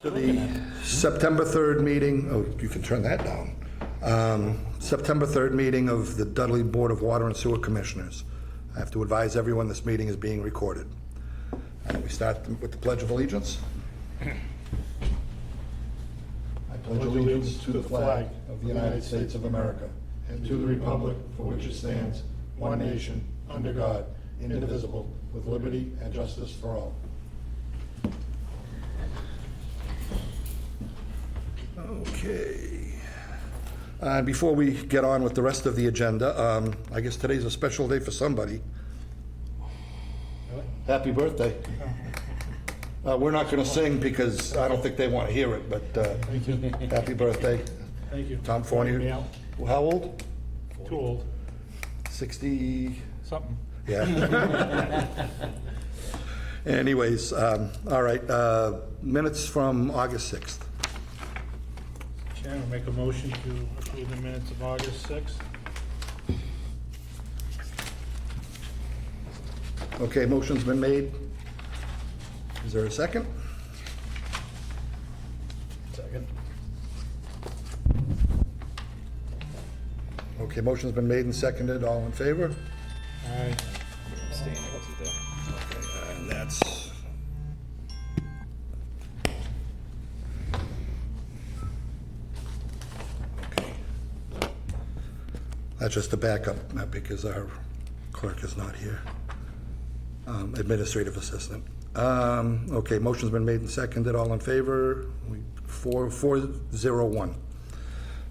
To the September 3rd meeting, oh, you can turn that down. September 3rd meeting of the Dudley Board of Water and Sewer Commissioners. I have to advise everyone this meeting is being recorded. We start with the Pledge of Allegiance. I pledge allegiance to the flag of the United States of America and to the republic for which it stands, one nation, under God, indivisible, with liberty and justice for all. Okay. Before we get on with the rest of the agenda, I guess today's a special day for somebody. Happy birthday. We're not going to sing because I don't think they want to hear it, but happy birthday. Thank you. Tom Fournier. How old? Too old. 60. Something. Yeah. Anyways, all right. Minutes from August 6th. Chairman, make a motion to approve the minutes of August 6th. Okay, motion's been made. Is there a second? Second. Okay, motion's been made and seconded. All in favor? Aye. Okay, and that's... Okay. That's just a backup, because our clerk is not here. Administrative assistant. Okay, motion's been made and seconded. All in favor? 4-0-1.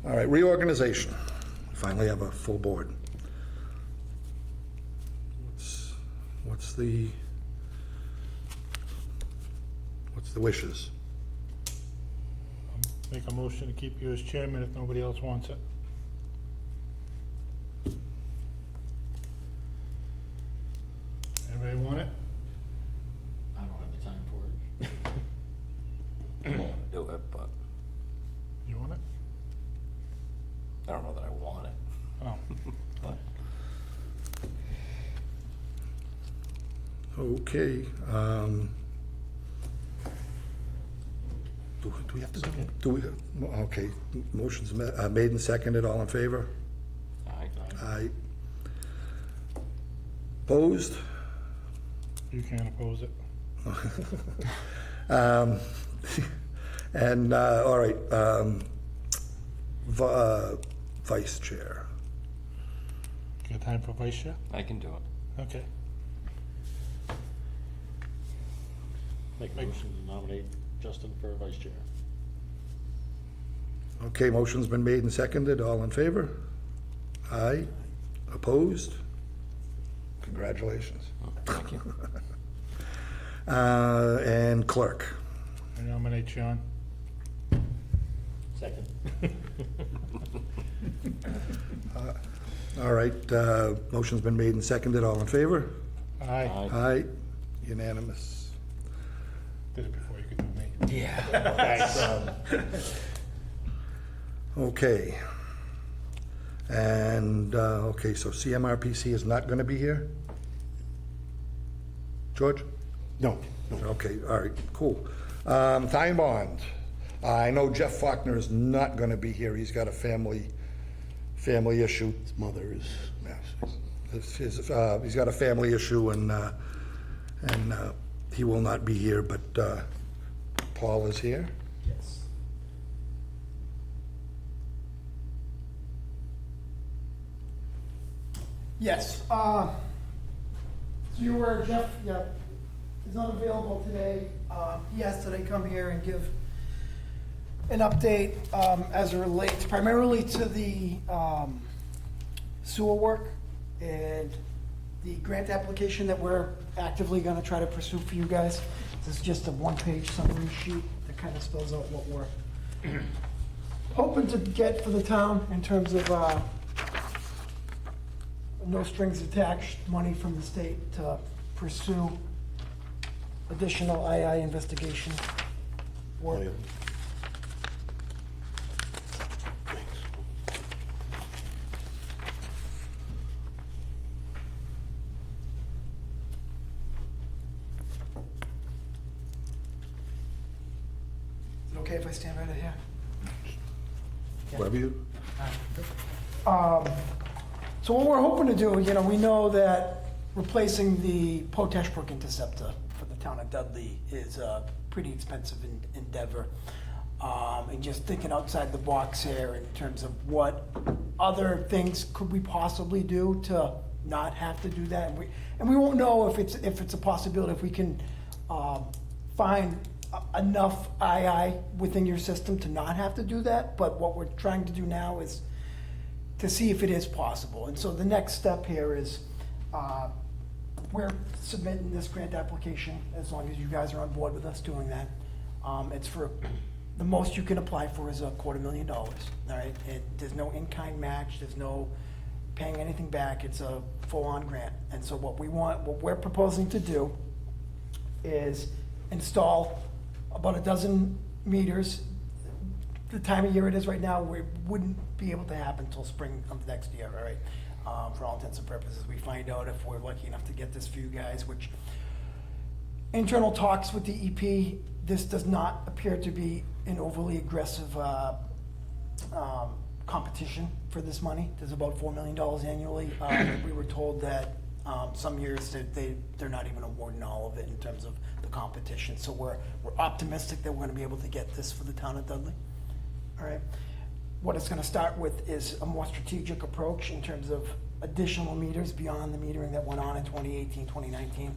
All right, reorganization. Finally have a full board. What's the wishes? Make a motion to keep you as chairman if nobody else wants it. Anybody want it? I don't have the time for it. I won't do it, but You want it? I don't know that I want it. Oh. But Okay. Do we have to do we? Okay, motion's made and seconded. All in favor? Aye. Opposed? You can't oppose it. And, all right, vice chair. Got time for vice chair? I can do it. Okay. Make a motion to nominate Justin for vice chair. Okay, motion's been made and seconded. All in favor? Aye. Opposed? Congratulations. Thank you. And clerk. I nominate Sean. Second. All right, motion's been made and seconded. All in favor? Aye. Aye. Unanimous. Did it before you could do me. Yeah. Okay. And, okay, so CMRPC is not going to be here? George? No. Okay, all right, cool. Time bond. I know Jeff Faulkner is not going to be here. He's got a family issue. His mother is. He's got a family issue, and he will not be here, but Paul is here. Yes. Yes, so you were, Jeff, yeah, is unavailable today. He asked that I come here and give an update as it relates primarily to the sewer work and the grant application that we're actively gonna try to pursue for you guys. This is just a one-page summary sheet that kind of spells out what we're hoping to get for the town in terms of no strings attached money from the state to pursue additional II investigation work. okay if I stand right here? Wherever you, So what we're hoping to do, you know, we know that replacing the Potash Brook interceptor for the town of Dudley is a pretty expensive endeavor. And just thinking outside the box here in terms of what other things could we possibly do to not have to do that? And we won't know if it's a possibility, if we can find enough II within your system to not have to do that. But what we're trying to do now is to see if it is possible. And so the next step here is, we're submitting this grant application, as long as you guys are on board with us doing that. It's for, the most you can apply for is $250,000, all right? There's no in-kind match, there's no paying anything back, it's a full-on grant. And so what we're proposing to do is install about a dozen meters. The time of year it is right now, we wouldn't be able to happen until spring of next year, all right? For all intents and purposes, we find out if we're lucky enough to get this for you guys, which internal talks with the EP, this does not appear to be an overly aggressive competition for this money. There's about $4 million annually. We were told that some years they're not even awarding all of it in terms of the competition. So we're optimistic that we're gonna be able to get this for the town of Dudley. All right. What it's gonna start with is a more strategic approach in terms of additional meters beyond the metering that went on in 2018, 2019.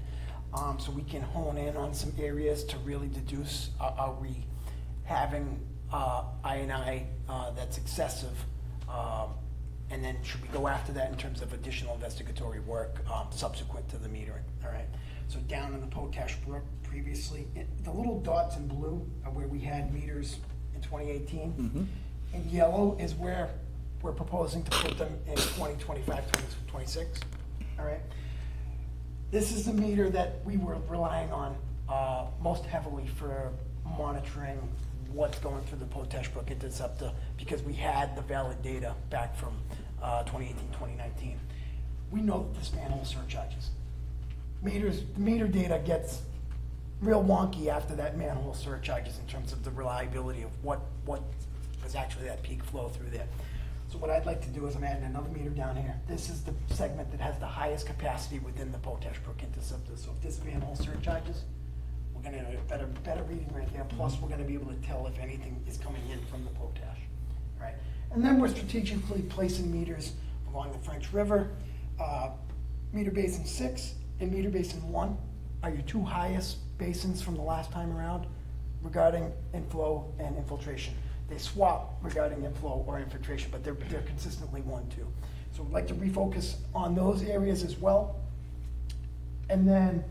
So we can hone in on some areas to really deduce, are we having I&I that's excessive? And then should we go after that in terms of additional investigatory work subsequent to the metering, all right? So down in the Potash Brook previously, the little dots in blue are where we had meters in 2018. In yellow is where we're proposing to put them in 2025, 2026, all right? This is the meter that we were relying on most heavily for monitoring what's going through the Potash Brook interceptor, because we had the valid data back from 2018, 2019. We know that this manhole surcharges. Meter data gets real wonky after that manhole surcharges in terms of the reliability of what was actually that peak flow through there. So what I'd like to do is I'm adding another meter down here. This is the segment that has the highest capacity within the Potash Brook interceptor. So if this manhole surcharges, we're gonna have a better reading right there. Plus, we're gonna be able to tell if anything is coming in from the potash, right? And then we're strategically placing meters along the French River. Meter basin 6 and meter basin 1 are your two highest basins from the last time around regarding inflow and infiltration. They swap regarding inflow or infiltration, but they're consistently 1, 2. So we'd like to refocus on those areas as well. And then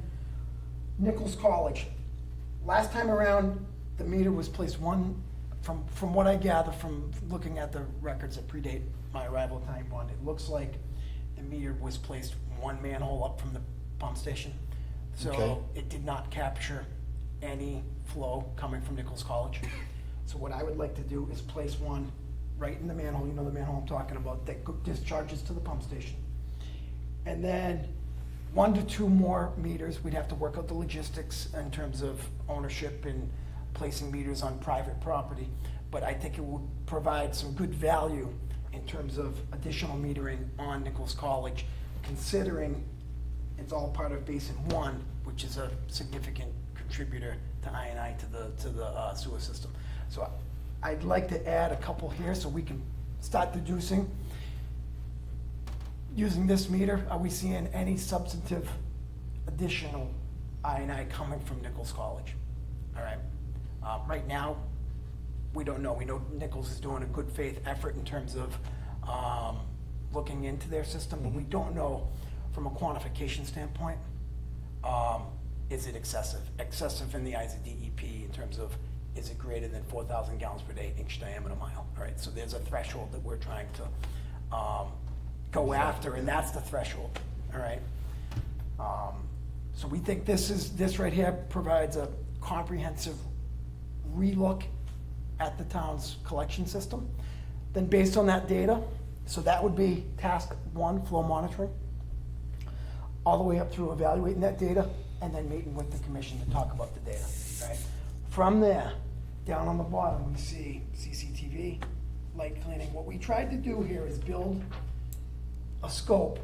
Nichols College. Last time around, the meter was placed from what I gather from looking at the records that predate my arrival at Time Bond, it looks like the meter was placed one manhole up from the pump station. So Okay. it did not capture any flow coming from Nichols College. So what I would like to do is place one right in the manhole, you know the manhole I'm talking about, that discharges to the pump station. And then 1 to 2 more meters, we'd have to work out the logistics in terms of ownership and placing meters on private property. But I think it would provide some good value in terms of additional metering on Nichols College, considering it's all part of Basin 1, which is a significant contributor to I&I to the sewer system. So I'd like to add a couple here so we can start deducing. Using this meter, are we seeing any substantive additional I&I coming from Nichols College? All right. Right now, we don't know. We know Nichols is doing a good faith effort in terms of looking into their system, but we don't know from a quantification standpoint, is it excessive? Excessive in the eyes of DEP in terms of, is it greater than 4,000 gallons per day, inch diameter mile? All right, so there's a threshold that we're trying to go after, and that's the threshold, all right? So we think this right here provides a comprehensive relook at the town's collection system. Then based on that data, so that would be task 1, flow monitoring, all the way up through evaluating that data, and then meeting with the commission to talk about the data, right? From there, down on the bottom, we see CCTV, light cleaning. What we tried to do here is build a scope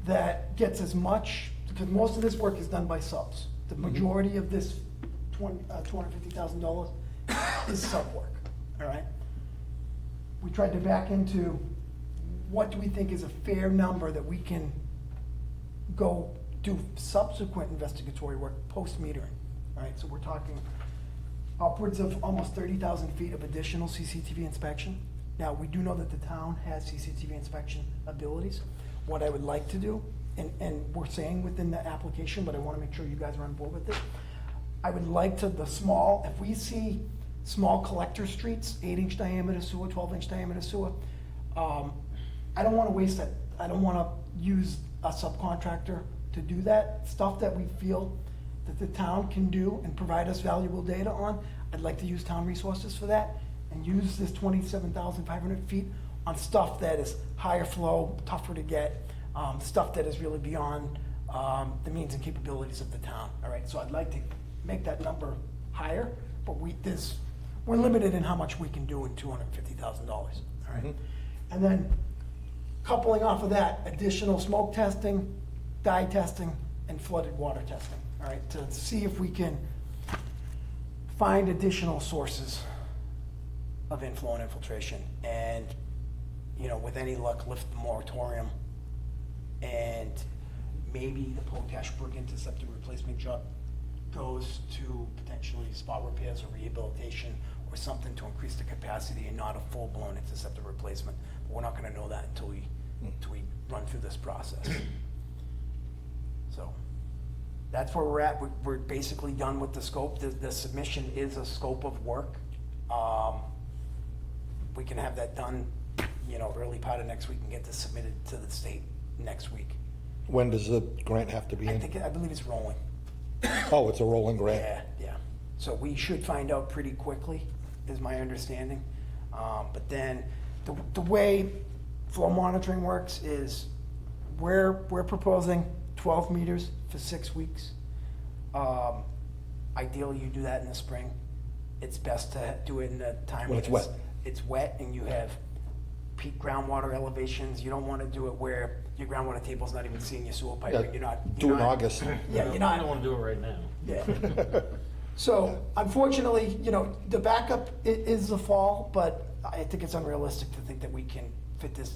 that gets as much, because most of this work is done by subs. The majority of this $250,000 is sub work, all right? We tried to back into what do we think is a fair number that we can go do subsequent investigatory work post-metering, all right? So we're talking upwards of almost 30,000 feet of additional CCTV inspection. Now, we do know that the town has CCTV inspection abilities. What I would like to do, and we're saying within the application, but I wanna make sure you guys are on board with it. I would like to, if we see small collector streets, 8-inch diameter sewer, 12-inch diameter sewer, I don't wanna waste that. I don't wanna use a subcontractor to do that. Stuff that we feel that the town can do and provide us valuable data on, I'd like to use town resources for that and use this 27,500 feet on stuff that is higher flow, tougher to get, stuff that is really beyond the means and capabilities of the town, all right? So I'd like to make that number higher, but we're limited in how much we can do in $250,000, all right? And then coupling off of that, additional smoke testing, dye testing, and flooded water testing, all right? To see if we can find additional sources of inflow and infiltration. And, you know, with any luck, lift the moratorium and maybe the potash brook interceptor replacement job goes to potentially spot repairs or rehabilitation or something to increase the capacity and not a full-blown interceptor replacement. But we're not gonna know that until we run through this process. So that's where we're at. We're basically done with the scope. The submission is a scope of work. We can have that done, you know, early part of next week and get this submitted to the state next week. When does the grant have to be in? I believe it's rolling. Oh, it's a rolling grant. Yeah. So we should find out pretty quickly, is my understanding. But then the way flow monitoring works is we're proposing 12 meters for 6 weeks. Ideally, you do that in the spring. It's best to do it in the time When it's wet. It's wet and you have peak groundwater elevations. You don't want to do it where your groundwater table's not even seeing your sewer pipe. Yeah, and you're do it in not- August. Yeah, you're I not. don't wanna do it right now. Yeah. So unfortunately, you know, the backup is the fall, but I think it's unrealistic to think that we can fit this,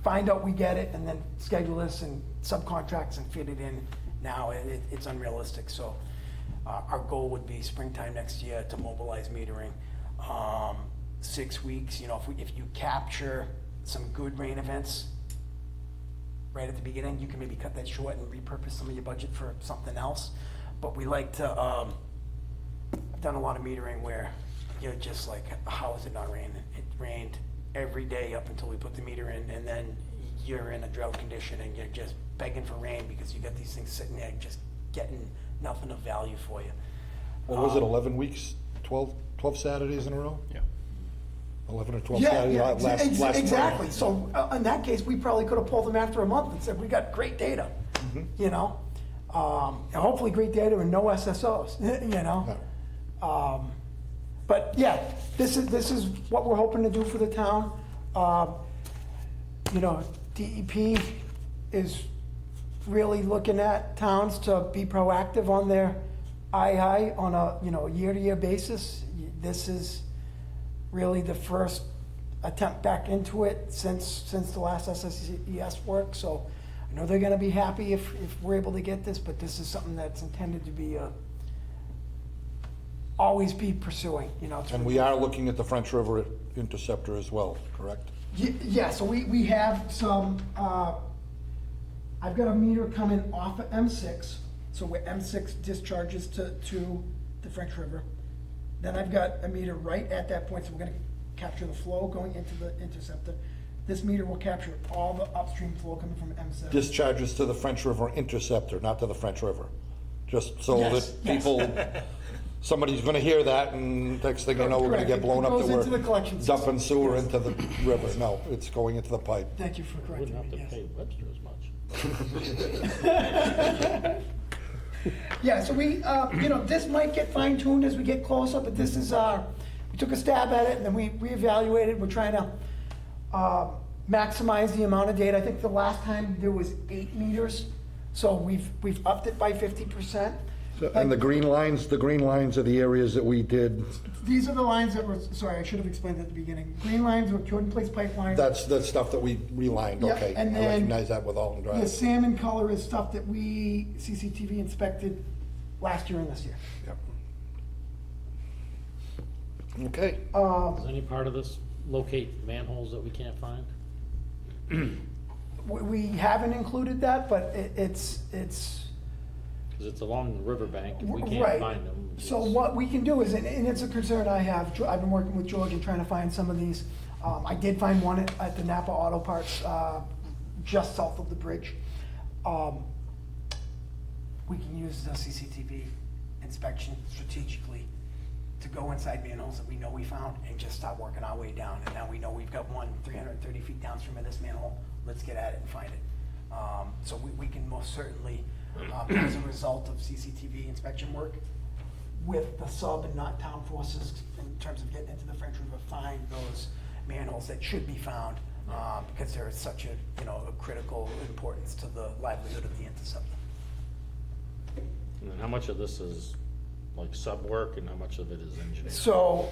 find out we get it, and then schedule this and subcontracts and fit it in now. It's unrealistic. So our goal would be springtime next year to mobilize metering. 6 weeks, you know, if you capture some good rain events right at the beginning, you can maybe cut that short and repurpose some of your budget for something else. But we like to, I've done a lot of metering where you're just like, how is it not raining? It rained every day up until we put the meter in, and then you're in a drought condition and you're just begging for rain because you got these things sitting there just getting nothing of value for you. What was it, 11 weeks, 12 Saturdays in a row? Yeah. 11 or 12 Saturdays last Exactly. So in that case, we probably could have pulled them after a month and said, we got great data, you know? And hopefully great data and no SSOs, you know? But yeah, this is what we're hoping to do for the town. You know, DEP is really looking at towns to be proactive on their II on a, you know, year-to-year basis. This is really the first attempt back into it since the last SSES work. So I know they're gonna be happy if we're able to get this, but this is something that's intended to be always be pursuing, you know. And we are looking at the French River interceptor as well, correct? Yeah, so we have some, I've got a meter coming off of M6, so where M6 discharges to the French River. Then I've got a meter right at that point, so we're gonna capture the flow going into the interceptor. This meter will capture all the upstream flow coming from M7. Discharges to the French River interceptor, not to the French River. Just so Yes, that yes. people, somebody's gonna hear that and next thing you know, we're gonna get Correct. blown It up goes that into the we're collection system. dumping sewer Yes. into the river. No, it's going into the pipe. Thank you for correcting Wouldn't have me, to yes. pay Webster as much. Yeah, so we, this might get fine tuned as we get closer, but this is we took a stab at it and then we reevaluated. We're trying to maximize the amount of data. I think the last time there was 8 meters, so we've upped it by 50%. And the green lines are the areas that we did, These are the lines that were, sorry, I should have explained at the beginning. Green lines were Jordan Place Pipeline. that's the stuff that we relined, Yeah, okay. and I then recognize that with Alton The Drive. salmon color is stuff that we CCTV inspected last year and this year. Yep. Okay, Does any part of this locate manholes that we can't find? We haven't included that, but it's Because it's along the riverbank, if we can't right. find them. So it's- what we can do is, and it's a concern I have, I've been working with George and trying to find some of these. I did find one at the Napa Auto Parts, just south of the bridge. We can use the CCTV inspection strategically to go inside manholes that we know we found and just start working our way down. And now we know we've got one 330 feet downstream of this manhole, let's get at it and find it. So we can most certainly, as a result of CCTV inspection work, with the sub and not town forces in terms of getting into the French River, find those manholes that should be found, because there is such a critical importance to the livelihood of the interceptor. And then how much of this is like sub work and how much of it is engineering? So,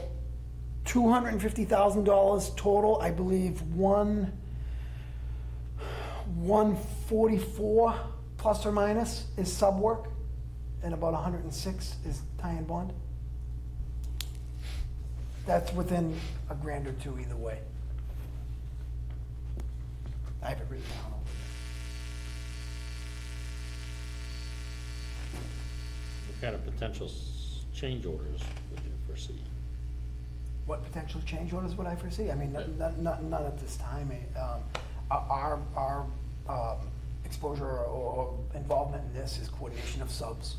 $250,000 total, I believe, 144 plus or minus is sub work, and about 106 is tie and bond. That's within a grand or two either way. I have it written down over What kind of potential change orders would you foresee? What potential change orders would I foresee? I mean, none at this time. Our exposure or involvement in this is coordination of subs.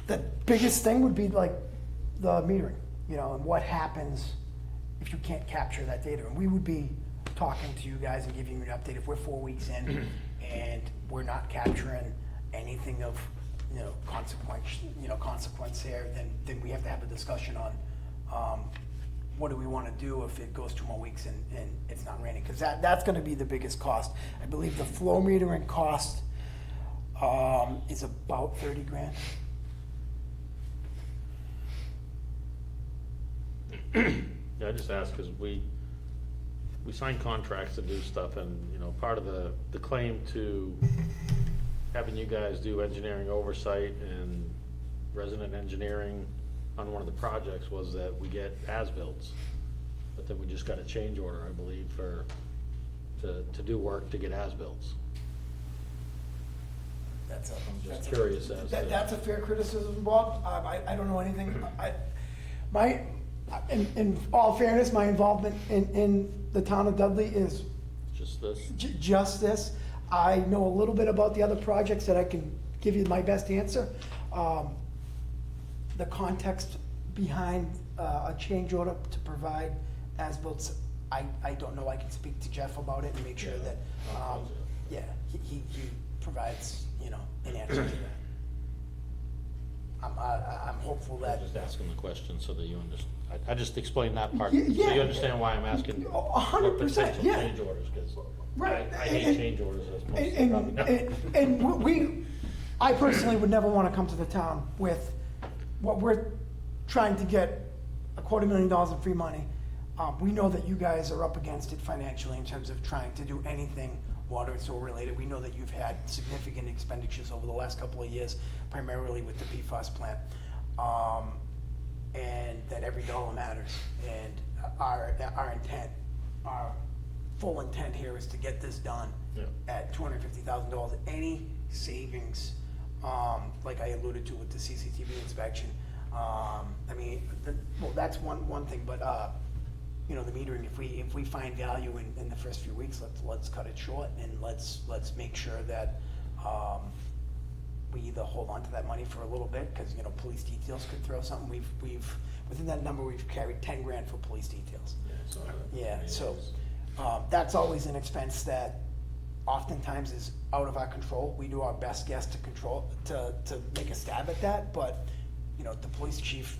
The biggest thing would be like the metering, and what happens if you can't capture that data. And we would be talking to you guys and giving you an update if we're 4 weeks in and we're not capturing anything of consequence here, then we have to have a discussion on what do we want to do if it goes 2 more weeks and it's not raining, because that's going to be the biggest cost. I believe the flow metering cost is about 30 grand. Yeah, I just ask because we sign contracts to do stuff, and, part of the claim to having you guys do engineering oversight and resident engineering on one of the projects was that we get as-bills. But then we just got a change order, I believe, to do work to get as-bills. I'm just curious as to. That's a fair criticism, Bob. I don't know anything. In all fairness, my involvement in the town of Dudley is Just this? just this. I know a little bit about the other projects that I can give you my best answer. The context behind a change order to provide as-built, I don't know. I can speak to Jeff about it and make sure that, he provides, an answer to that. I'm hopeful I'm that. just asking the question so that you understand. I just explained that part, Yeah, so yeah. you understand why I'm asking. 100%, potential yeah. change orders, because Right. I hate change orders, as most of you probably know. And I personally would never want to come to the town with what we're trying to get, $250,000 in free money. We know that you guys are up against it financially in terms of trying to do anything water and sewer related. We know that you've had significant expenditures over the last couple of years, primarily with the PFAS plant. And that every dollar matters. And our intent, our full intent here is to get this done Yeah. at $250,000. Any savings, like I alluded to with the CCTV inspection, that's one thing, but, the metering, if we find value in the first few weeks, let's cut it short, and let's make sure that, we either hold on to that money for a little bit, because, police details could throw something. We've within that number, we've carried 10 grand for police details. Yeah, so, Yeah, so, that's always an expense that oftentimes is out of our control. We do our best guess to make a stab at that, but, you know, the police chief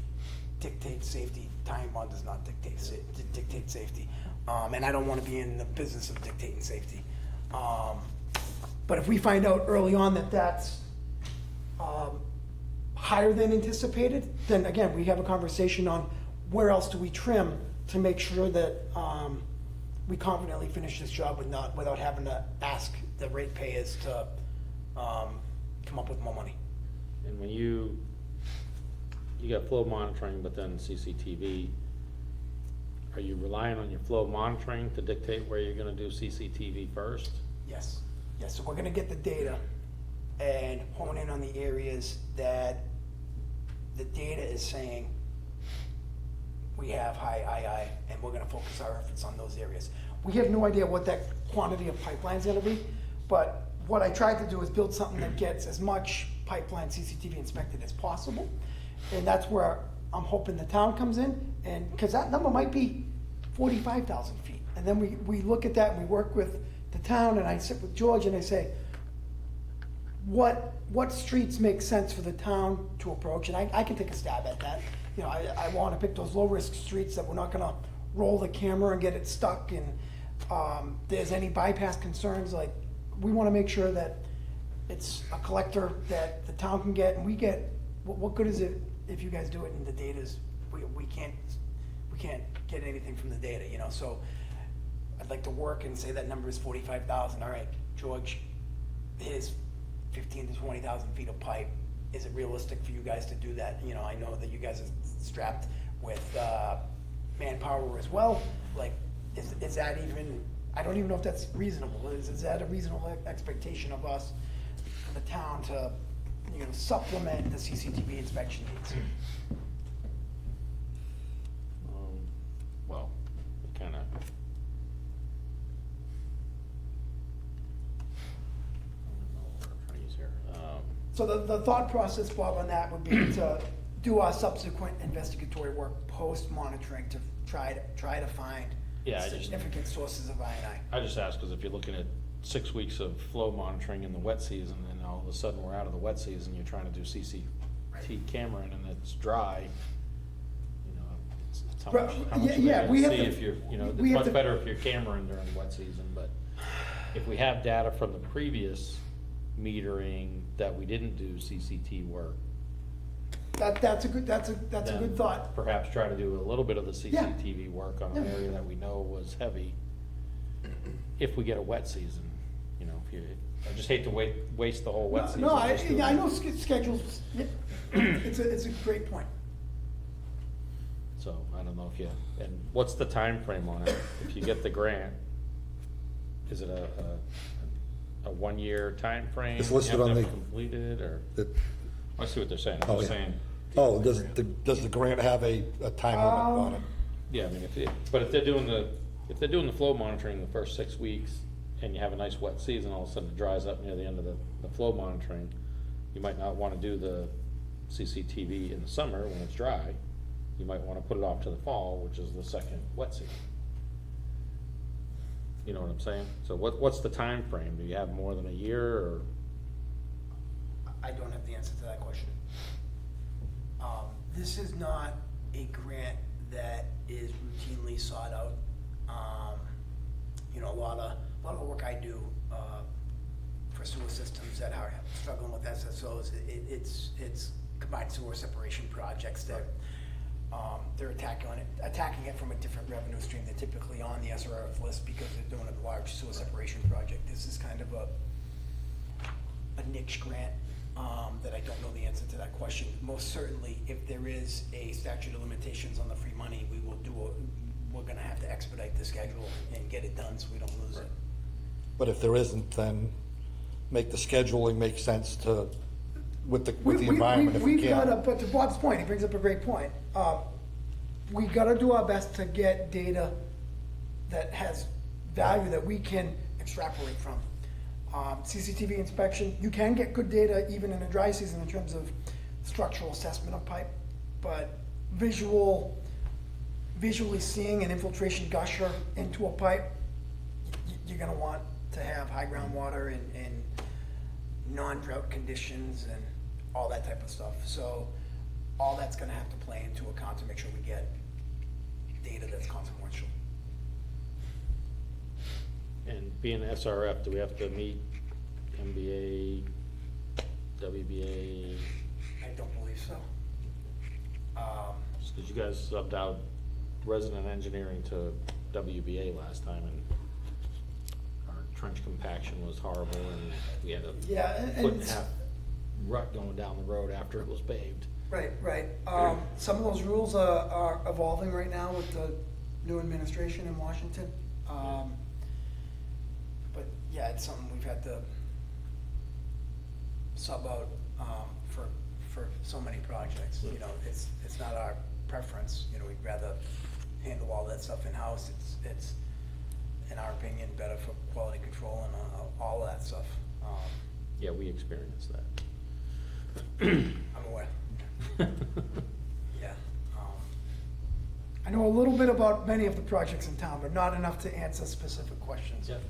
dictates safety. Time bond does not dictate safety. And I don't wanna be in the business of dictating safety. But if we find out early on that that's, higher than anticipated, then again, we have a conversation on where else do we trim to make sure that, we confidently finish this job without having to ask the ratepayers to, come up with more money. And when you got flow monitoring, but then CCTV, are you relying on your flow monitoring to dictate where you're gonna do CCTV first? Yes, so we're gonna get the data and hone in on the areas that the data is saying we have high II, and we're gonna focus our efforts on those areas. We have no idea what that quantity of pipeline's gonna be, but what I tried to do is build something that gets as much pipeline CCTV inspected as possible. And that's where I'm hoping the town comes in, and, cause that number might be 45,000 feet. And then we look at that and we work with the town, and I sit with George and I say, what streets make sense for the town to approach? And I can take a stab at that. You know, I wanna pick those low-risk streets that we're not gonna roll the camera and get it stuck, and, there's any bypass concerns, like, we wanna make sure that it's a collector that the town can get, and we get, what good is it if you guys do it and the data's, we can't get anything from the data, you know? So I'd like to work and say that number is 45,000. All right, George, here's 15 to 20,000 feet of pipe. Is it realistic for you guys to do that? You know, I know that you guys are strapped with manpower as well. Like, is that even, I don't even know if that's reasonable. Is that a reasonable expectation of us, for the town to, you know, supplement the CCTV inspection needs? Well, we kinda. So the thought process, Bob, on that would be to do our subsequent investigatory work post-monitoring to try to find Yeah, I just- significant sources of I&I. I just asked, cause if you're looking at 6 weeks of flow monitoring in the wet season, and all of a sudden we're out of the wet season, you're trying to do CCT cameraing and it's dry, you know, it's how Right, much yeah, you're yeah, gonna we have see to- if you're, you know, we it's have much to- better if you're cameraing during the wet season, but if we have data from the previous metering that we didn't do CCT work, That's a good then thought. perhaps try to do a little bit of the CCTV work on an Yeah. area that we know was heavy. If we get a wet season, you know, I just hate to waste the whole wet season. No, just doing- I know schedules, yeah, it's a great point. So, I don't know if you, and what's the time frame on it? If you get the grant, is it a 1-year timeframe? It's listed You have on to the- have Completed, or, It- I see what they're saying, I'm Oh, just yeah. saying. Oh, does the grant have a time limit on it? Yeah, I mean, if they're doing the flow monitoring the first 6 weeks, and you have a nice wet season, all of a sudden it dries up near the end of the flow monitoring, you might not wanna do the CCTV in the summer when it's dry. You might wanna put it off to the fall, which is the second wet season. You know what I'm saying? So what's the time frame? Do you have more than a year, or? I don't have the answer to that question. This is not a grant that is routinely sought out. You know, a lot of the work I do, for sewer systems that are struggling with SSOs, it's combined sewer separation projects that, they're attacking it from a different revenue stream. They're typically on the SRF list because they're doing a large sewer separation project. This is kind of a niche grant, that I don't know the answer to that question. Most certainly, if there is a statute of limitations on the free money, we're gonna have to expedite the schedule and get it done so we don't lose it. But if there isn't, then make the scheduling make sense with the environment if we We've gotta, can. but to Bob's point, he brings up a great point. We gotta do our best to get data that has value that we can extrapolate from. CCTV inspection, you can get good data even in a dry season in terms of structural assessment of pipe, but visually seeing an infiltration gusher into a pipe, you're gonna want to have high groundwater and non-drought conditions and all that type of stuff. So all that's gonna have to play into account to make sure we get data that's consequential. And being SRF, do we have to meet MBA, WBA? I don't believe so. Because you guys subbed out resident engineering to WBA last time, and our trench compaction was horrible, and we had a Yeah, and foot and a half rut going down the road after it was paved. right, right. Some of those rules are evolving right now with the new administration in Washington. But yeah, it's something we've had to sub out, for so many projects, you know, it's not our preference, you know, we'd rather handle all that stuff in-house, it's, in our opinion, better for quality control and all that stuff. Yeah, we experienced that. I'm aware. Yeah. I know a little bit about many of the projects in town, but not enough to answer specific questions. Yep.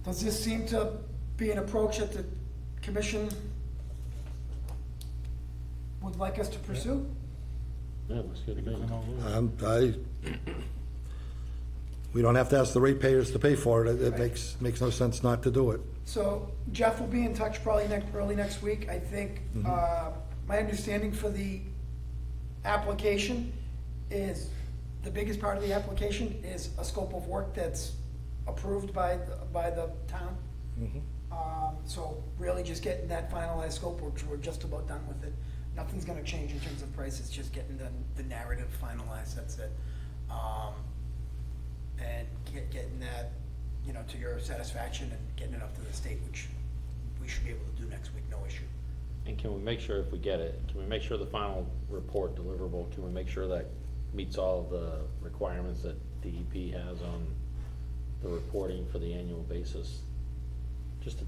Does this seem to be an approach that the commission would like us to pursue? Yeah, looks good to me. We don't have to ask the ratepayers to pay for it. It Right. makes no sense not to do it. So Jeff will be in touch probably early next week. I think, my understanding for the application is, the biggest part of the application is a scope of work that's approved by the town. So really just getting that finalized scope, which we're just about done with it. Nothing's gonna change in terms of price, it's just getting the narrative finalized, that's it. And getting that, you know, to your satisfaction and getting it up to the state, which we should be able to do next week, no issue. And can we make sure, if we get it, can we make sure the final report deliverable, can we make sure that meets all of the requirements that DEP has on the reporting for the annual basis? Just to,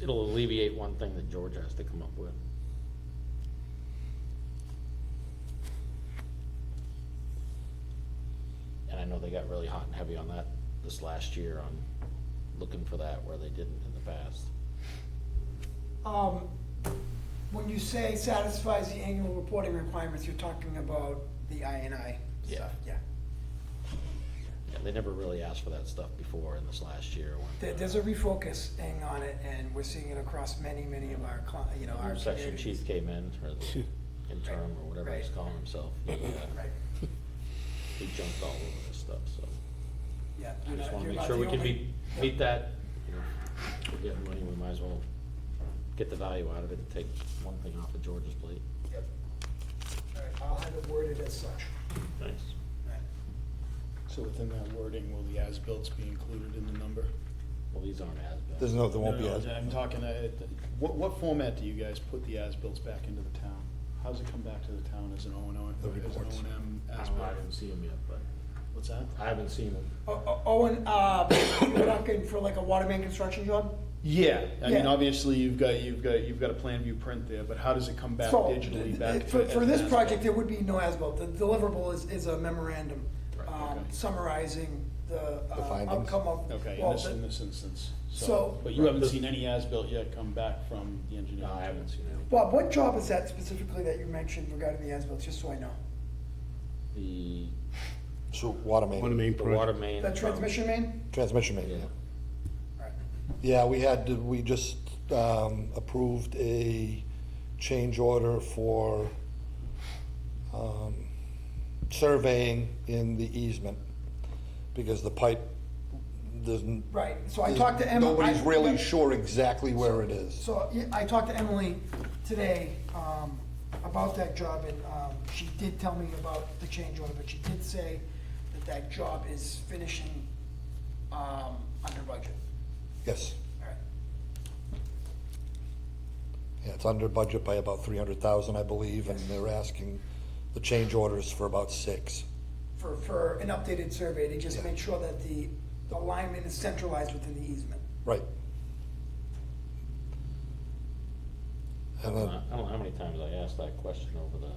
it'll alleviate one thing that George has to come up with. And I know they got really hot and heavy on that this last year, on looking for that where they didn't in the past. When you say satisfies the annual reporting requirements, you're talking about the INI Yeah. stuff, yeah. Yeah, they never really asked for that stuff before in this last year. There's a refocusing on it, and we're seeing it across many of our, you know, our Our section communities. chief came in, or the interim, or whatever he's Right. calling himself. Right, He jumped all over this stuff, so. yeah. I you're just not- wanna you're make not sure we the can only- meet that, you know, we're getting money, we might as well get the value out of it and take one thing off of George's plate. Yep. All right, I'll have it worded as such. Thanks. All right. So within that wording, will the as-bills be included in the number? Well, these aren't as bad. There won't be No, as. I'm talking, what format do you guys put the as-bills back into the town? How does it come back to the town as an O and O, The as an reports. O and M I as-bill? haven't seen them yet, but What's that? I haven't seen them. Owen, you're looking for like a water main construction job? Yeah, I mean, Yeah. obviously, you've got a plan view print there, but how does it come back So, digitally back? For as an this as-bill? project, there would be no as-built. The deliverable is a memorandum Right, okay. summarizing the findings? outcome of. Okay, well, in this instance, so- but you haven't seen any as-built yet come back from the engineer? No, I haven't seen any. Bob, what job is that specifically that you mentioned regarding the as-built, just so I know? The So water main. the water main. The from- transmission main? Transmission main, Yeah. yeah. Right. Yeah, we just approved a change order for surveying in the easement, because the pipe doesn't. Right, so I talked to Emma. Nobody's really sure exactly where it is. So, yeah, I talked to Emily today, about that job, and, she did tell me about the change order, but she did say that job is finishing, under budget. Yes, All right. yeah, it's under budget by about 300,000, I believe, and they're asking the change orders for about 6. For an updated survey to just Yeah. make sure that the alignment is centralized within the easement. Right. I And don't then, know how many times I asked that question over the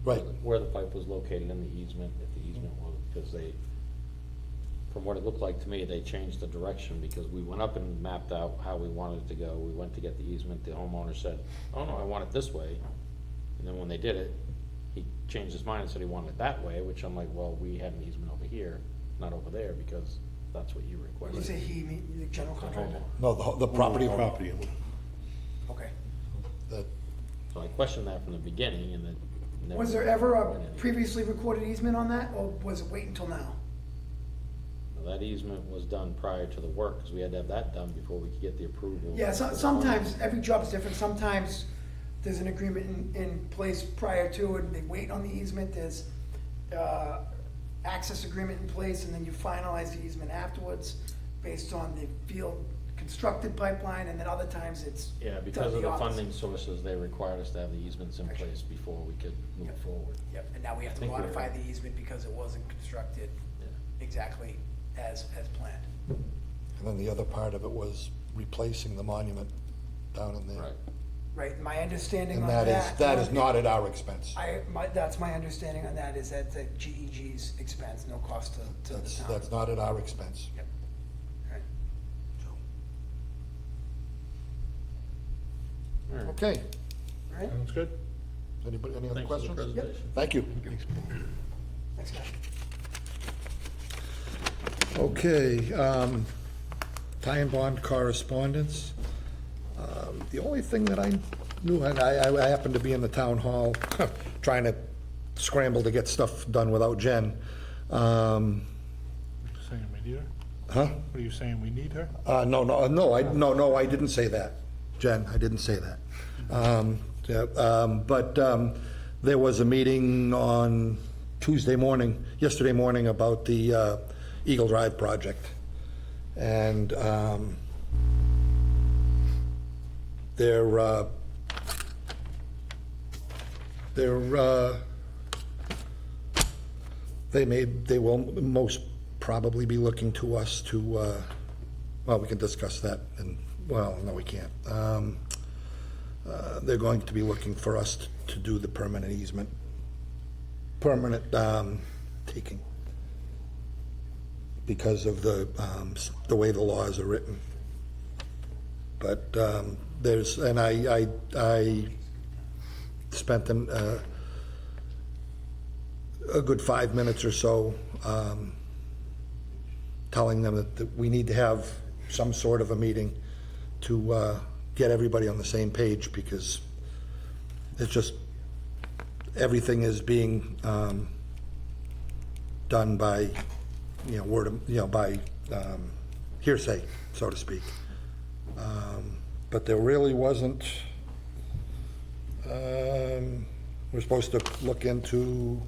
Right. Where the pipe was located in the easement, if the easement was, because they, from what it looked like to me, they changed the direction, because we went up and mapped out how we wanted it to go. We went to get the easement, the homeowner said, oh no, I want it this way. And then when they did it, he changed his mind and said he wanted it that way, which I'm like, well, we had an easement over here, not over there, because that's what you When you say requested. he, mean the general contractor? No, the property owner. Property. Okay. That- So I questioned that from the beginning, and then. never Was there ever a went anywhere. previously recorded easement on that, or was it wait until now? That easement was done prior to the work, because we had to have that done before we could get the approval. Yeah, sometimes, every job's different, sometimes there's an agreement in place prior to it, and they wait on the easement, there's, access agreement in place, and then you finalize the easement afterwards, based on the field constructed pipeline, and then other times it's. Yeah, because done of the opposite. funding sources, they required us to have the easements in place before we could move Yep. forward. Yep, and now we have to Think we're- modify the easement because it wasn't constructed Yeah. exactly as planned. And then the other part of it was replacing the monument down in there. Right. Right, my understanding And on that that. is, that is not at our expense. That's my understanding on that, is at the GEG's expense, no cost to the town. That's not at our expense. Yep. Right. All right. Okay, All right, Sounds good? anybody, any other Thanks for the questions? presentation. Thank you. thanks, guys. Okay, tie and bond correspondence. The only thing that I knew, and I happened to be in the town hall, trying to scramble to get stuff done without Jen. Saying we need her? Huh? What are you saying, we need her? No, I didn't say that, Jen, I didn't say that. But there was a meeting on yesterday morning about the Eagle Drive project. And they will most probably be looking to us to, well, we can discuss that, and, well, no, we can't. They're going to be looking for us to do the permanent taking, because of the way the laws are written. But and I spent a good 5 minutes or so telling them that we need to have some sort of a meeting to get everybody on the same page, because it's just, everything is being done by, by hearsay, so to speak. But there really wasn't, we're supposed to look into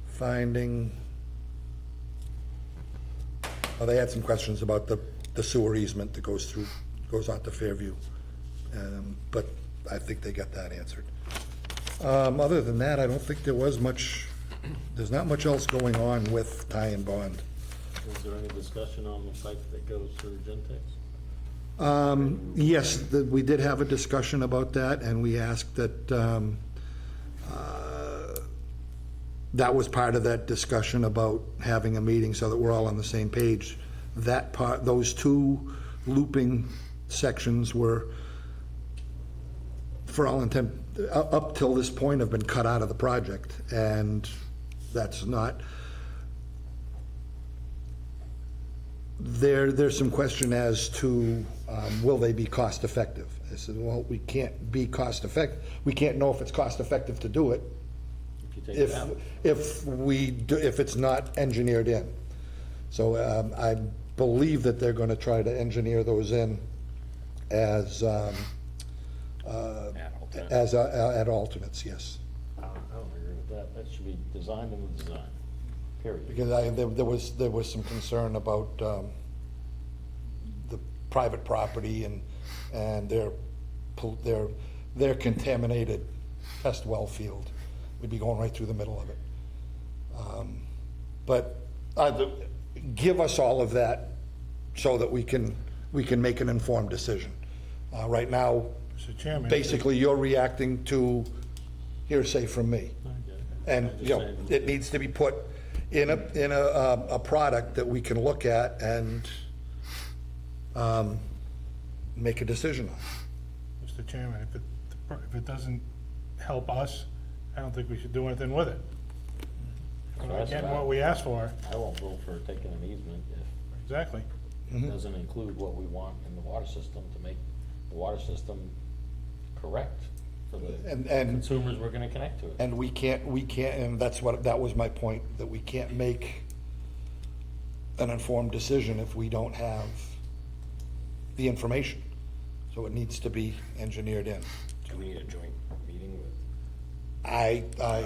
finding, well, they had some questions about the sewer easement that goes out to Fairview. But I think they got that answered. Other than that, I don't think there's not much else going on with tie and bond. Was there any discussion on the pipe that goes through Gentex? Yes, we did have a discussion about that, and we asked that, that was part of that discussion about having a meeting so that we're all on the same page. That part, those two looping sections were, for all intent, up till this point, have been cut out of the project, and that's not. There's some question as to, will they be cost effective? I said, well, we can't be cost effective. We can't know if it's cost effective to do it If you take it out? if it's not engineered in. So I believe that they're gonna try to engineer those in as at alternates, yes. I don't agree with that. That should be designed in the design, period. Because there was some concern about the private property and their contaminated test well field. We'd be going right through the middle of it. But give us all of that so that we can make an informed decision. Right now, Mr. Chairman. basically, you're reacting to hearsay from me. I get it. And, I'm just you know, saying. it needs to be put in a product that we can look at and make a decision on. Mr. Chairman, if it doesn't help us, I don't think we should do anything with it. If we're not getting what we asked for, I won't vote for taking an easement if exactly. it doesn't include what we want in the water system to make the water system correct for the And consumers we're gonna connect to it. And we can't, and that was my point, that we can't make an informed decision if we don't have the information. So it needs to be engineered in. Do we need a joint meeting with? I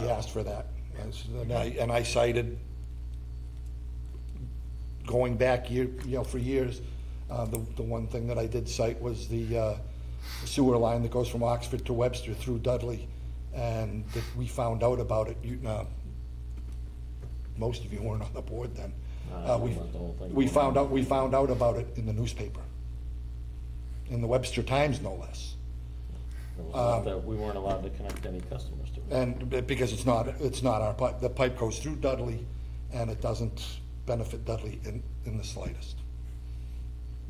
asked for that, and I cited, going back for years, the one thing that I did cite was the sewer line that goes from Oxford to Webster through Dudley, and that we found out about it, most of you weren't on the board then. I went the whole thing. We found out about it in the newspaper, in the Webster Times, no less. It was not that we weren't allowed to connect any customers to it. And because it's not our pipe, the pipe goes through Dudley, and it doesn't benefit Dudley in the slightest.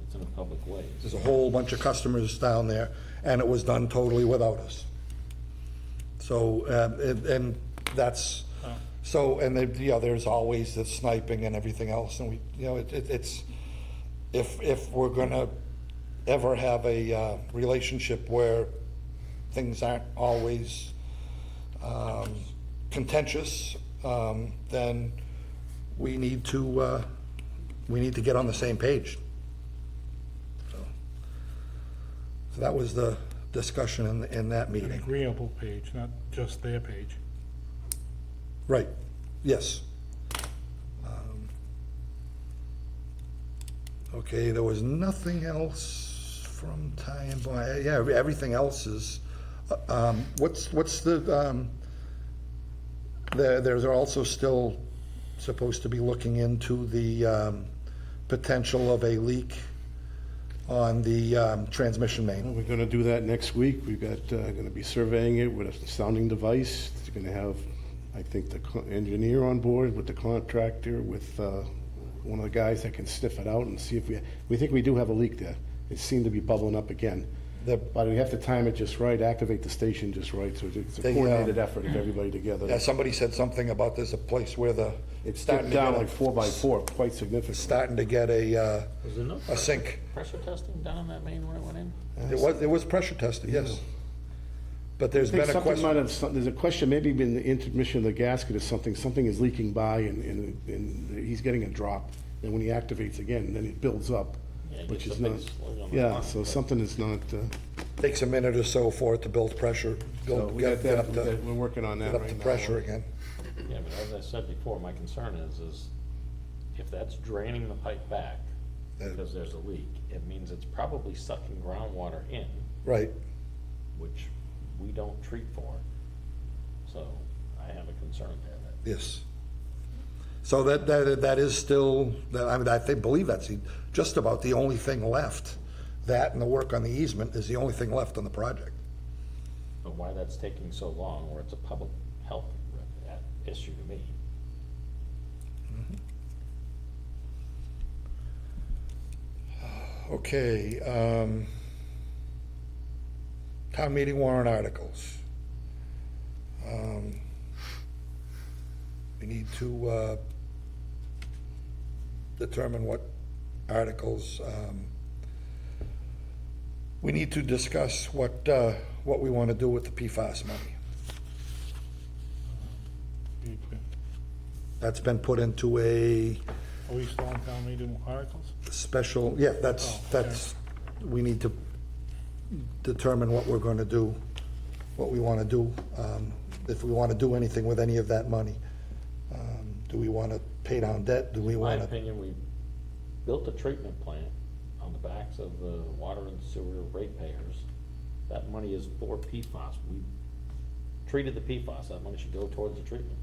It's in a public way. There's a whole bunch of customers down there, and it was done totally without us. So, and that's, so, and there's always the sniping and everything else, and it's, if we're gonna ever have a relationship where things aren't always contentious, then we need to get on the same page. So that was the discussion in that An meeting. agreeable page, not just their page. Right, yes. Okay, there was nothing else from Ty and Bond. Yeah, everything else is, what's the, there's also still supposed to be looking into the potential of a leak on the transmission main. We're gonna do that next week. We've got, gonna be surveying it with a sounding device. It's gonna have, I think, the engineer on board with the contractor, with one of the guys that can sniff it out and see if we think we do have a leak there. It seemed to be bubbling up again. But we have to time it just right, activate the station just right, so it's a coordinated effort of everybody together. Yeah, somebody said something about there's a place where It's starting dipped to down get like 4x4, quite significant. starting to get Was there no a sink. pressure testing done on that main when it went in? It was pressure tested, yes. But there's I think been a something question. might have, there's a question, maybe in the intermission of the gasket or something is leaking by and he's getting a drop. And when he activates again, then it builds up, Yeah, it which gets is a big not, slug on the yeah, line, so but- something is not, Takes a minute or so for it to build pressure, so we got that, we're working on that get up right to now. pressure again. Yeah, but as I said before, my concern is if that's draining the pipe back because there's a leak, it means it's probably sucking groundwater in, Right. which we don't treat for. So I have a concern there that Yes. So that is still, I mean, believe that's just about the only thing left. That and the work on the easement is the only thing left on the project. but why that's taking so long, or it's a public health issue to me. Okay, town meeting warrant articles. We need to determine what articles, we need to discuss what we want to do with the PFAS money. That's been put into a Are we still on town meeting articles? special, yeah, that's, we need to determine what we're gonna do, what we wanna do, if we wanna do anything with any of that money. Do we wanna pay down debt? Do we In my wanna? opinion, we built a treatment plant on the backs of the water and sewer ratepayers. That money is for PFAS. We treated the PFAS, that money should go towards the treatment.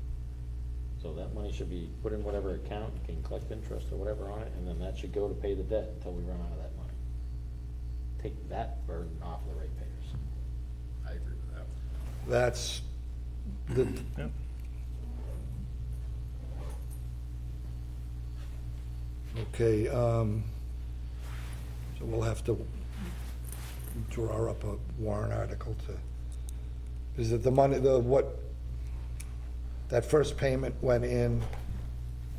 So that money should be put in whatever account, you can collect interest or whatever on it, and then that should go to pay the debt until we run out of that money. Take that burden off the ratepayers. I agree with that. That's, the, Yep. Okay, so we'll have to draw up a warrant article to, is it the money, that first payment went in,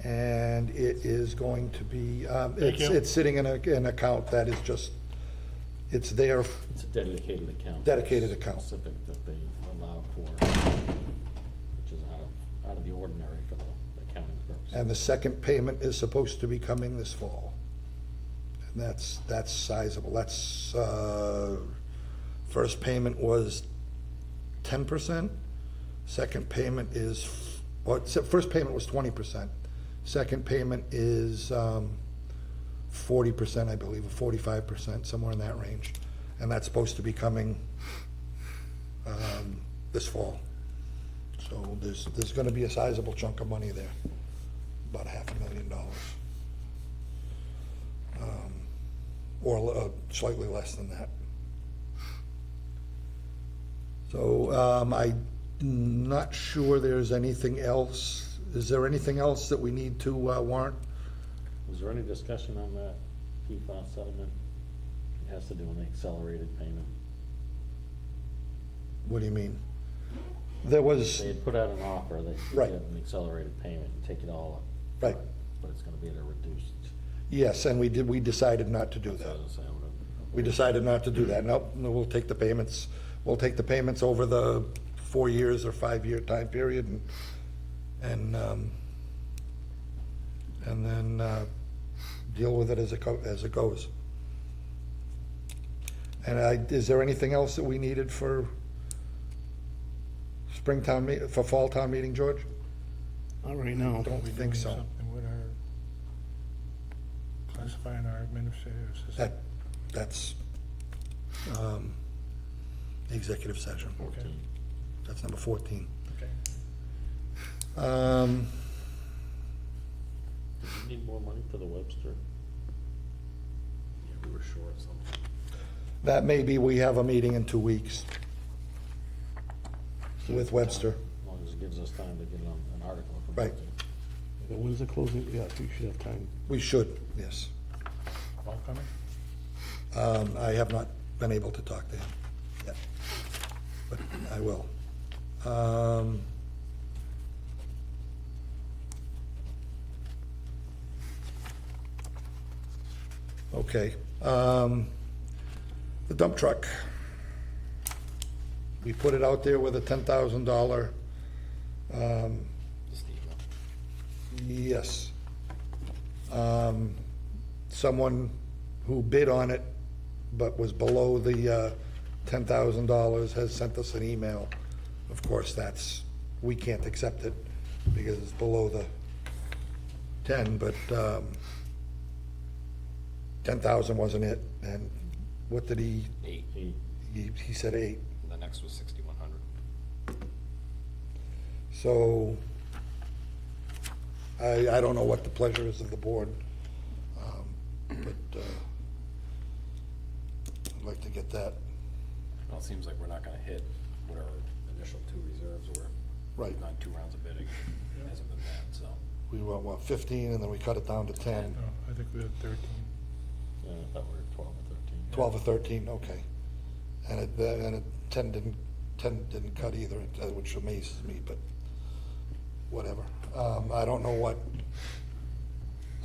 and it is going to be, Thank you. it's sitting in an account that is just, it's there, It's a dedicated account. Dedicated account. Specific that they allow for, which is out of the ordinary for the accounting purposes. and the second payment is supposed to be coming this fall. And that's sizable, that's, first payment was 10%, second payment is, first payment was 20%, second payment is 40%, I believe, or 45%, somewhere in that range. And that's supposed to be coming this fall. So there's gonna be a sizable chunk of money there, about $500,000. Or slightly less than that. So I'm not sure there's anything else. Is there anything else that we need to warrant? Was there any discussion on that PFAS settlement? It has to do with the accelerated payment. What do you mean? There was, They had put out an offer that you Right. get an accelerated payment and take it all up. Right. But it's gonna be at a reduced. yes, and we decided not to do that. Doesn't say what it- We decided not to do that. Nope, no, we'll take the payments over the 4 years or 5-year time period and then deal with it as it goes. And is there anything else that we needed for for fall town meeting, George? Not right now. Don't We think doing so. something with our, classifying our administrative assistant? That's executive session. Okay, That's number 14. okay. Do you need more money for the Webster? Yeah, we were short something. That may be, we have a meeting in 2 weeks with Webster. As long as it gives us time to get on an article. if we're Right. going to. When's the closing? Yeah, we should have time. We should, yes. All coming? I have not been able to talk to him yet, but I will. Okay, the dump truck. We put it out there with a $10,000, Just email. yes. Someone who bid on it but was below the $10,000 has sent us an email. Of course, we can't accept it because it's below the 10, but 10,000 wasn't it. And what did he 8. he said 8. The next was 6,100. So I don't know what the pleasure is of the board, but I'd like to get that. Well, it seems like we're not gonna hit what our initial 2 reserves were. Right. We've gone 2 rounds of bidding. It hasn't been bad, so. We went, 15, and then we cut it down to 10. No, I think we had 13. Yeah, I thought we were 12 or 13. 12 or 13, okay. And 10 didn't cut either, which amazes me, but whatever. I don't know what,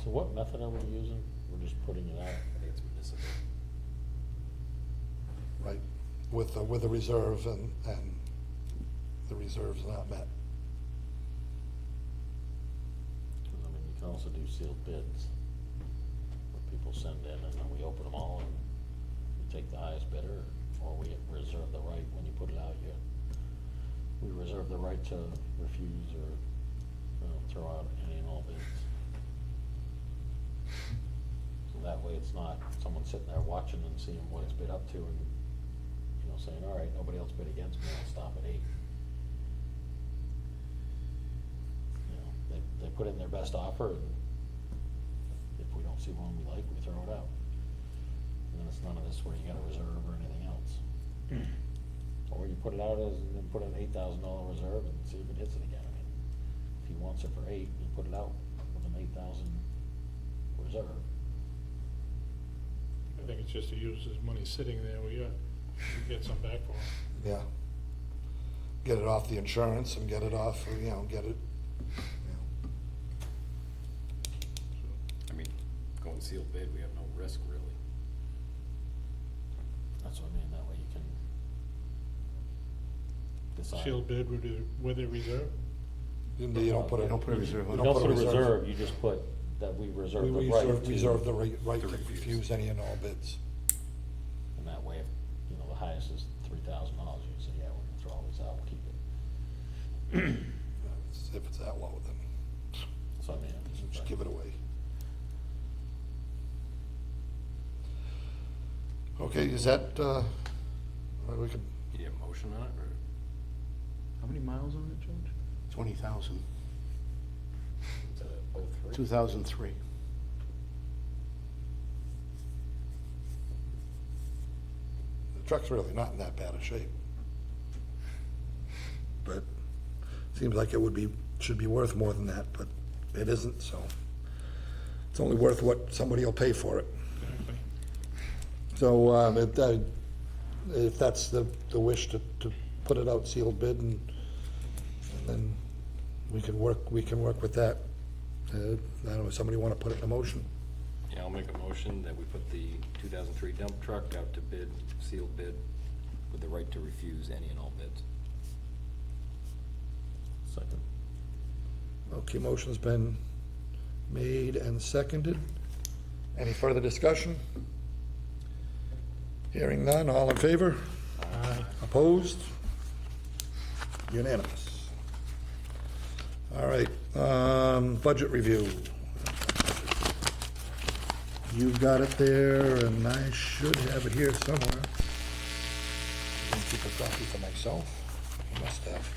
So what method are we using? We're just putting it out? I think it's municipal. right, with the reserve and the reserve's not met. 'Cause, I mean, you can also do sealed bids, where people send in and then we open them all and you take the highest bidder, or we reserve the right, when you put it out, we reserve the right to refuse or throw out any and all bids. So that way it's not someone sitting there watching and seeing what it's bid up to and, saying, all right, nobody else bid against me, I'll stop at 8. They put in their best offer, and if we don't see one we like, we throw it out. And then it's none of this where you gotta reserve or anything else. Or you put it out and then put an $8,000 reserve and see if it hits it again. I mean, if he wants it for 8, you put it out with an 8,000 reserve. reserve. I think it's just to use this money sitting there, we get some back for it. Yeah. Get it off the insurance and get it off, get it. I mean, going sealed bid, we have no risk really. That's what I mean, that way you can decide. Sealed bid with a reserve? You don't put Don't put a reserve You on it. don't put a reserve, you just put that we reserve the We right to. reserve the right to refuse. refuse any and all bids. And that way, if, the highest is $3,000, you can say, yeah, we're gonna throw all these out, we'll keep it. If it's that low, then So I mean, just give it away. Okay, is that, we could, You need a motion on it, or? How many miles on it, George? 20,000, Is that a 03? 2003. the truck's really not in that bad a shape. But seems like it should be worth more than that, but it isn't, so. It's only worth what somebody will pay for it. Exactly. So, if that's the wish to put it out sealed bid and then we can work with that. I don't know, somebody want to put it in a motion? Yeah, I'll make a motion that we put the 2003 dump truck out to bid, sealed bid, with the right to refuse any and all bids. second. Okay, motion's been made and seconded. Any further discussion? Hearing none, all in favor? Opposed? Unanimous. All right, budget review. You've got it there, and I should have it here somewhere. I'm gonna keep a copy for myself. I must have.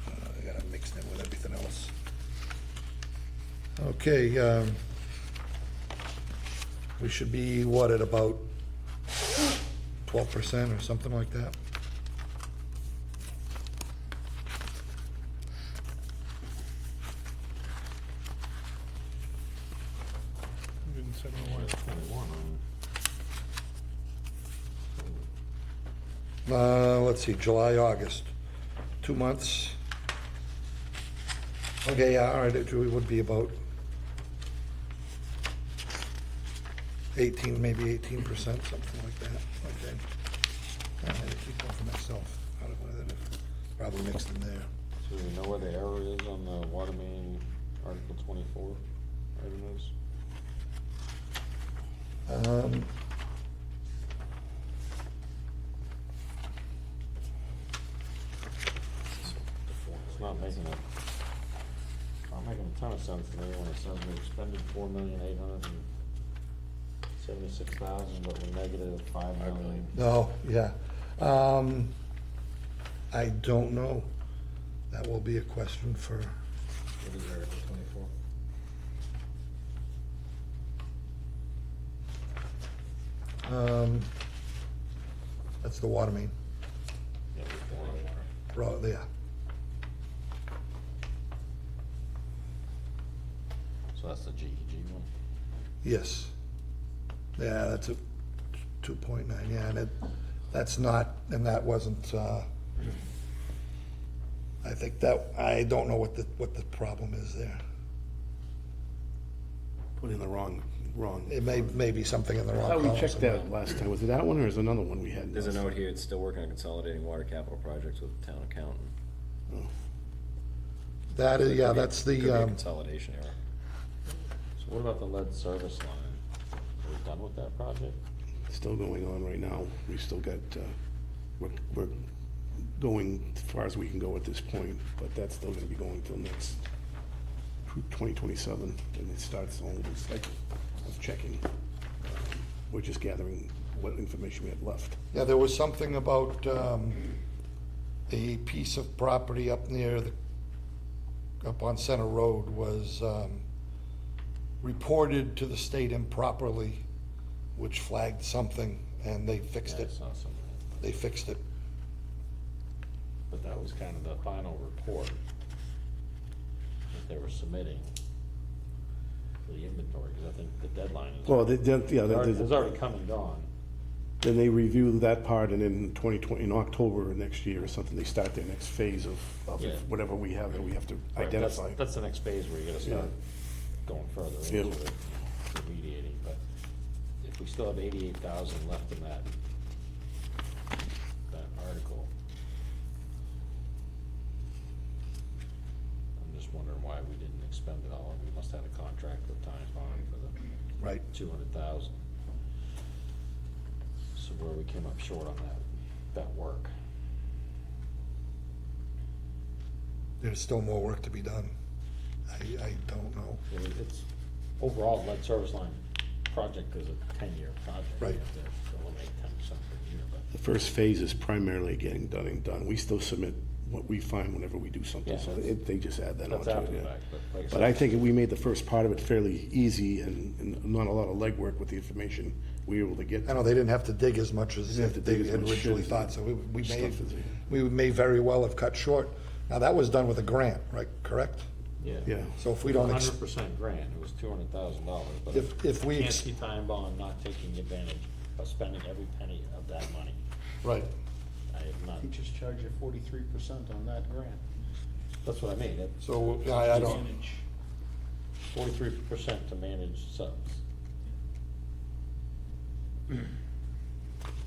I got it mixed in with everything else. Okay, we should be, what, at about 12% or something like that? Didn't say no why. 21 Let's see, July, August, 2 months. Okay, yeah, all right, it would be about 18, maybe 18%, something like that, okay. I had to keep one for myself, I don't know that it probably mixed in there. So do we know where the error is on the water main Article 24 item is? It's not making a ton of sense to me when it says we expended $4,876,000, but we're negative $5 million. No, yeah. I don't know. That will be a question for, What is Article 24? that's the water main, Yeah, we're yeah. So that's the GEG one? Yes. Yeah, that's a 2.9, yeah, and that's not, and that wasn't, I think that, I don't know what the problem is there. Put in the wrong. It may be something in the wrong How column. we checked somewhere. that last time, was it that one or is it another one we had? There's a note here, it's still working on consolidating water capital projects with the town accountant. That is, yeah, that's Could be a the, consolidation error. So what about the lead service line? Are we done with that project? Still going on right now. We still got, we're going as far as we can go at this point, but that's still gonna be going till next 2027, and it starts a whole new cycle of checking. We're just gathering what information we have left. yeah, there was something about, a piece of property up near up on Center Road was, reported to the state improperly, which flagged something, and they fixed Yeah, it. it's not something, They fixed it. but that was kind of the final report. that they were submitting for the inventory, because I think the deadline is. Well, Has already come and gone. then they review that part, and in 2020, in October of next year or something, they start their next phase of Yeah. whatever we have that we have to Right, that's- identify. That's the next phase where you're gonna start going further into Yeah. it, remediating, but if we still have 88,000 left in that article, I'm just wondering why we didn't expend it all. We must have had a contract with Times Bond for the Right. 200,000. So where we came up short on that work. There's still more work to be done. I don't know. I mean, it's, overall, lead service line project is a 10-year project. Right. You have to eliminate 10% per year, but. The first phase is primarily getting done. We still submit what we find whenever we do something, Yeah. so they just add that on That's to after it, the yeah. fact, but like I But said. I think we made the first part of it fairly easy and not a lot of legwork with the information we were able to get. I know they didn't have to dig as much as Didn't have to they dig as had much originally as thought, so stuff we may very well have cut short. Now, that was done with a grant, right, correct? Yeah. So if we don't, 100% grant, it was $200,000, but if we, can't see time bond not taking advantage of spending every penny of that money. right, I have not, You just charge you 43% on that grant. that's what I mean, so I don't, Manage. 43% to manage subs.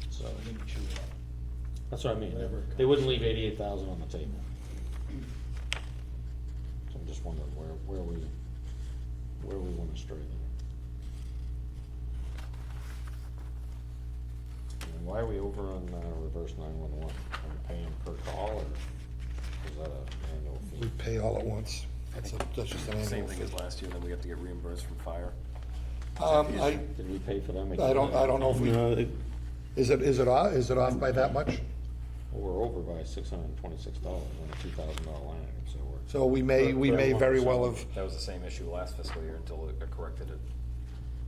So, Didn't chew it up. that's what I mean, Whatever it they wouldn't leave 88,000 on the table. So I'm just wondering where we want to stray there. And why are we over on reverse 911? Are we paying per call, or is that an annual we fee? pay all at once. That's just an Same annual thing as fee. last year, then we have to get reimbursed from fire. Did we pay for them? I don't know if we, is it off by that much? Well, we're over by $626 on a $2,000 line item, so we're. So we may very well have, That was the same issue last fiscal year until it got corrected at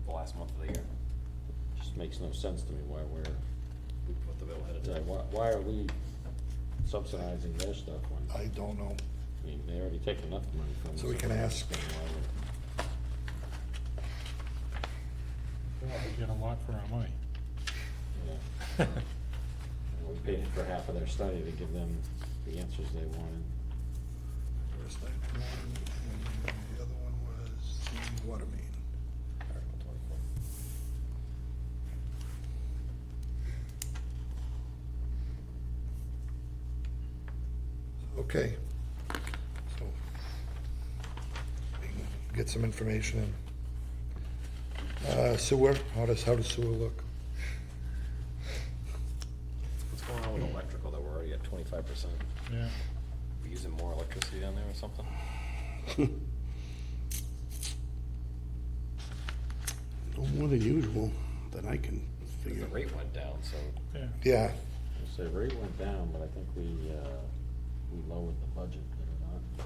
the last month of the year. Just makes no sense to me why We put the bill ahead of time. why are we subsidizing their stuff when, I don't know. I mean, they already take enough money from us. So we can ask. We get a lot for our money. Yeah. We paid for half of their study to give them the answers they wanted. First night one, and the other one was the water main. Article 24. Okay. So, we can get some information in. Sewer, how does sewer look? What's going on with electrical, that we're already at 25%? Yeah. We using more electricity down there or something? No more than usual that I can Because figure. the rate went down, so Yeah. Yeah, I say rate went down, but I think we lowered the budget, did it not?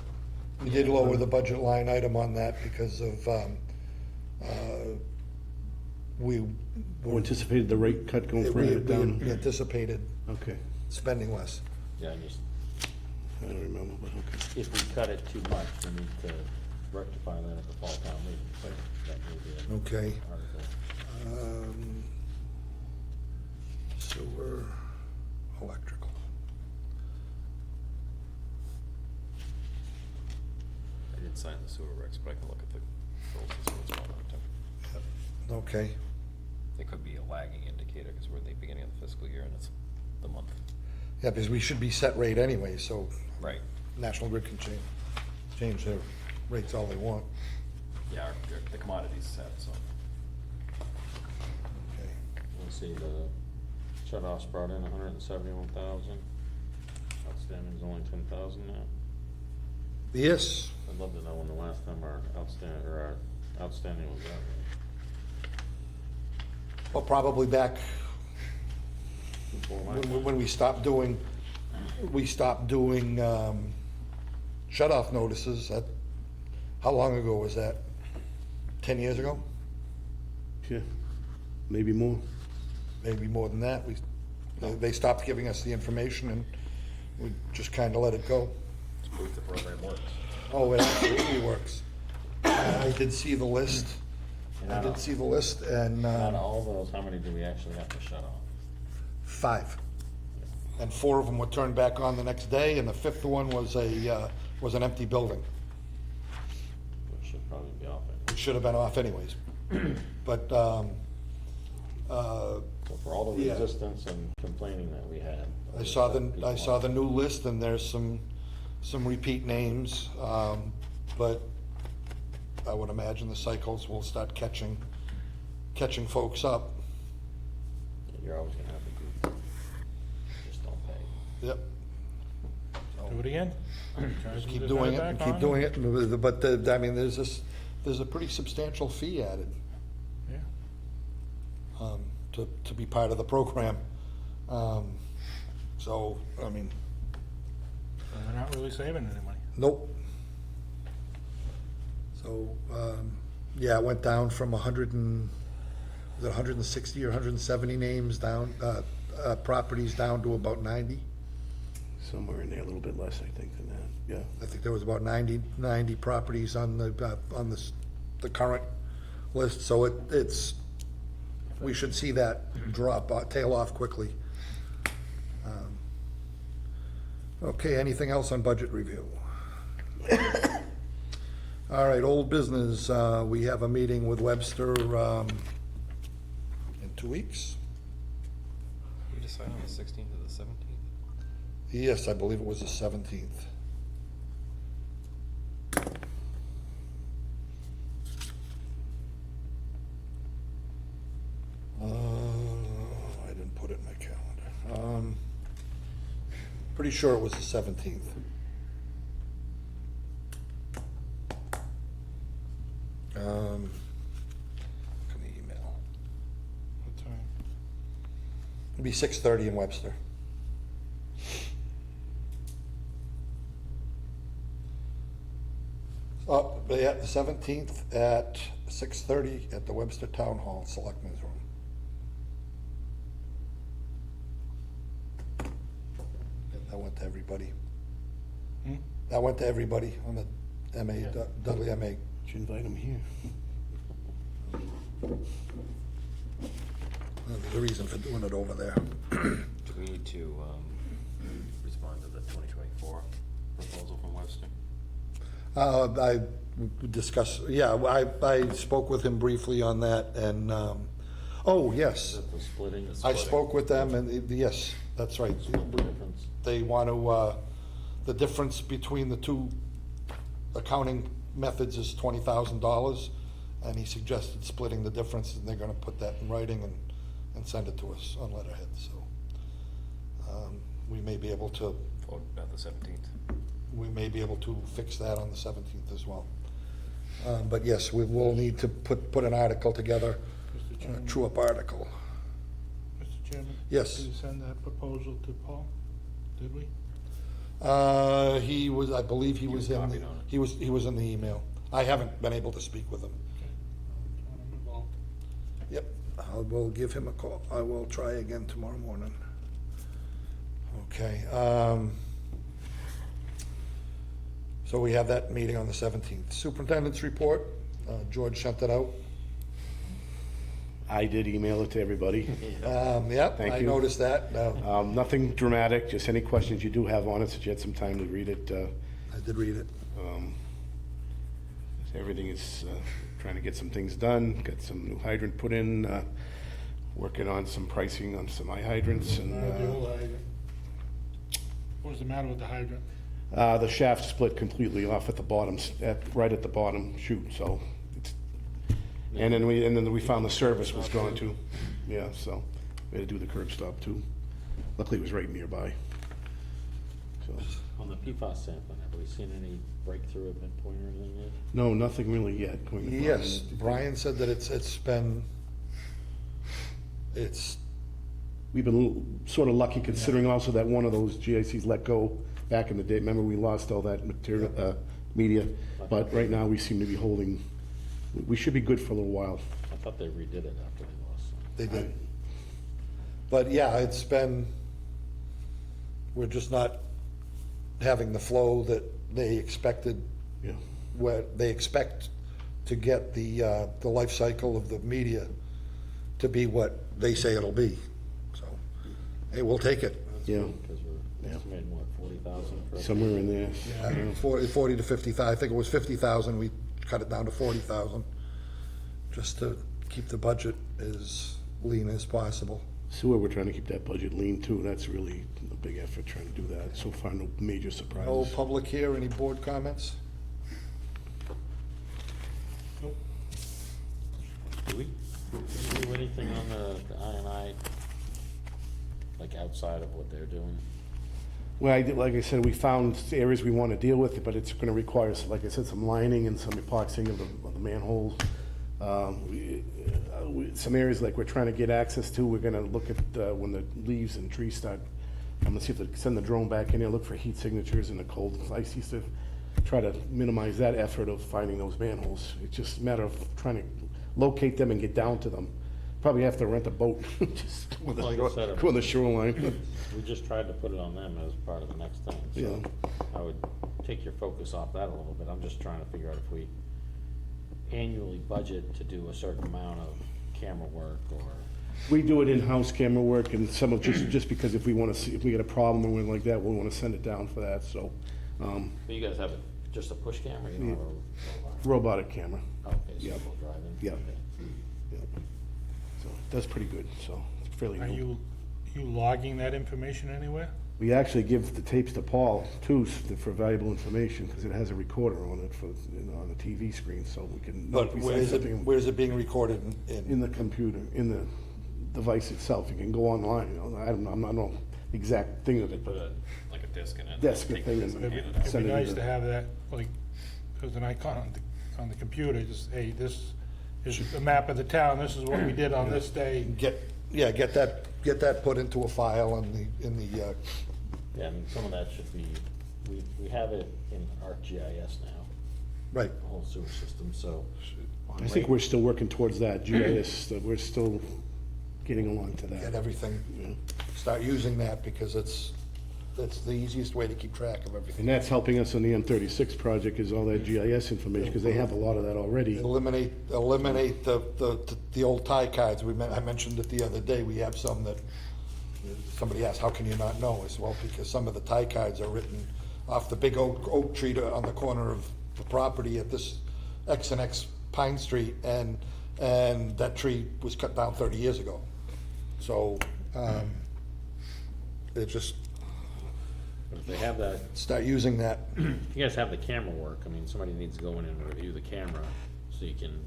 we did lower the budget line item on that because of, we We anticipated the rate cut going we further down. anticipated Okay, spending less. Yeah, just, I don't remember, but okay. if we cut it too much, we need to rectify that at the fall town meeting. That may be an Okay. article. Sewer, electrical. I did sign the sewer regs, but I can look at the bills and see what's going on too. Okay, It could be a lagging indicator, because we're at the beginning of the fiscal year and it's the month. yeah, because we should be set rate anyway, so Right. National Grid can change their rates all they want. Yeah, the commodities set, so. Okay. Let's see, the shut-offs brought in 171,000. Outstanding's only 10,000 now. Yes, I'd love to know when the last time our outstanding was that way. well, probably back Before my when we stopped doing, shut-off notices. How long ago was that? 10 years ago? Yeah, maybe more. Maybe more than that. They stopped giving us the information and we just kind of let it go. It's proof the program works. Oh, it absolutely works. I did see the list. And I out did of- see the list, and Out of all those, how many do we actually have to shut off? 5. And 4 of them were turned back on the next day, and the 5th one was an empty building. We should probably be off it. It should have been off anyways. But, So for all the Yeah. resistance and complaining that we had. I saw the new list, and there's some repeat names, but I would imagine the cycles will start catching folks up. You're always gonna have the group. Just don't pay. Yep. Do it again. Just keep doing it and keep doing it, but I mean, there's a pretty substantial fee added, Yeah. to be part of the program. So, I mean, And we're not really saving any money. nope. So, yeah, it went down from 160 or 170 names down, properties down to about 90. Somewhere in there, a little bit less, I think, than that, yeah. I think there was about 90 properties on the current list, so we should see that tail off quickly. Okay, anything else on budget review? All right, old business, we have a meeting with Webster, in 2 weeks? We decide on the 16th or the 17th? Yes, I believe it was the 17th. I didn't put it in my calendar. Pretty sure it was the 17th. Look in the email. What time? It'd be 6:30 in Webster. Oh, yeah, the 17th at 6:30 at the Webster Town Hall, Selectmen's Room. That went to everybody. Hmm? That went to everybody on the MA, Dudley MA. Should invite him here. There's a reason for doing it over there. Do we need to respond to the 2024 proposal from Webster? I discussed, yeah, I spoke with him briefly on that, and, oh, Is yes. that the splitting? I spoke with them, and, yes, that's right. Split the difference. They want to, the difference between the two accounting methods is $20,000, and he suggested splitting the difference, and they're gonna put that in writing and send it to us on letterhead, so. We may be able to, Or about the 17th? we may be able to fix that on the 17th as well. But yes, we will need to put an article together, Mr. a Chairman? true-up article. Mr. Chairman? Yes. Did you send that proposal to Paul? Did we? He was, I believe he was in, copied on it. he was in the email. I haven't been able to speak with him. Okay. I'm involved. Yep, I will give him a call. I will try again tomorrow morning. Okay, so we have that meeting on the 17th. Superintendent's report, George sent it out. I did email it to everybody. Yep, Thank I you. noticed that. Nothing dramatic, just any questions you do have on it, so you had some time to read it. I did read it. Everything is trying to get some things done, got some new hydrant put in, working on some pricing on some eye hydrants, and What was the matter with the hydrant? the shaft split completely off at the bottom, right at the bottom chute, so. And then we found the service was gone too. Yeah, so we had to do the curb stop too. Luckily, it was right nearby. So, On the PFAS sampling, have we seen any breakthrough at midpoint or anything yet? no, nothing really yet. Going to Yes, Brian. Brian said that We've been sort of lucky considering also that one of those GICs let go back in the day. Remember, we lost all that material, media, but right now we seem to be holding, we should be good for a little while. I thought they redid it after they lost some. they did. But yeah, we're just not having the flow that they expected, Yeah. where they expect to get the life cycle of the media to be what they say it'll be. So, hey, we'll take it. Yeah, Because we're estimating, what, 40,000 for? somewhere in there. Yeah. 40 to 50,000, I think it was 50,000, we cut it down to 40,000, just to keep the budget as lean as possible. Sewer, we're trying to keep that budget lean too. That's really a big effort trying to do that. So far, no major No surprises. public here, any board comments? Do we do anything on the I&I, like outside of what they're doing? Well, like I said, we found areas we want to deal with, but it's going to require, like I said, some lining and some epoxying of the manholes. Some areas like we're trying to get access to, we're going to look at when the leaves and trees start. I'm going to see if they send the drone back in there, look for heat signatures in the cold, ice, used to try to minimize that effort of finding those manholes. It's just a matter of trying to locate them and get down to them. Probably have to rent a boat, just go Like I said, on the shoreline. We just tried to put it on them as part of the next thing, so Yeah. I would take your focus off that a little bit. I'm just trying to figure out if we annually budget to do a certain amount of camera work, or, We do it in-house camera work, and some of just because if we want to see, if we get a problem or anything like that, we want to send it down for that, so. but you guys have just a push camera, you know, Robotic camera, okay, so Yeah. people driving? Yeah. Okay. yeah. So, that's pretty good, so, it's fairly Are new. you logging that information anywhere? We actually give the tapes to Paul, too, for valuable information, because it has a recorder on it for, on the TV screen, so we can. But if we where send is it, something where is it being recorded in? In the computer, in the device itself, you can go online, you know, I don't know, I'm not know exact thing of it, Put but a, like a disc in it. desk Take thing the disc and and It'd hand be it out. Send it nice either. to have that, like, as an icon on the computer, just, hey, this is a map of the town, this is what we did on this day. Get that put into a file in the, Yeah, I mean, some of that should be, we have it in ArcGIS now, right. the whole sewer system, so. I think we're still working towards that, GIS, that we're still getting along to Get that. everything, start using that, because that's the easiest way to keep track of everything. And that's helping us on the M36 project, is all that GIS information, because they have a lot of that already. Eliminate the old tie cards. I mentioned it the other day, we have some that, somebody asked, how can you not know? I said, well, because some of the tie cards are written off the big oak tree on the corner of the property at this X and X Pine Street, and that tree was cut down 30 years ago. So, it just, If they have that, start using that. you guys have the camera work, I mean, somebody needs to go in and review the camera, so you can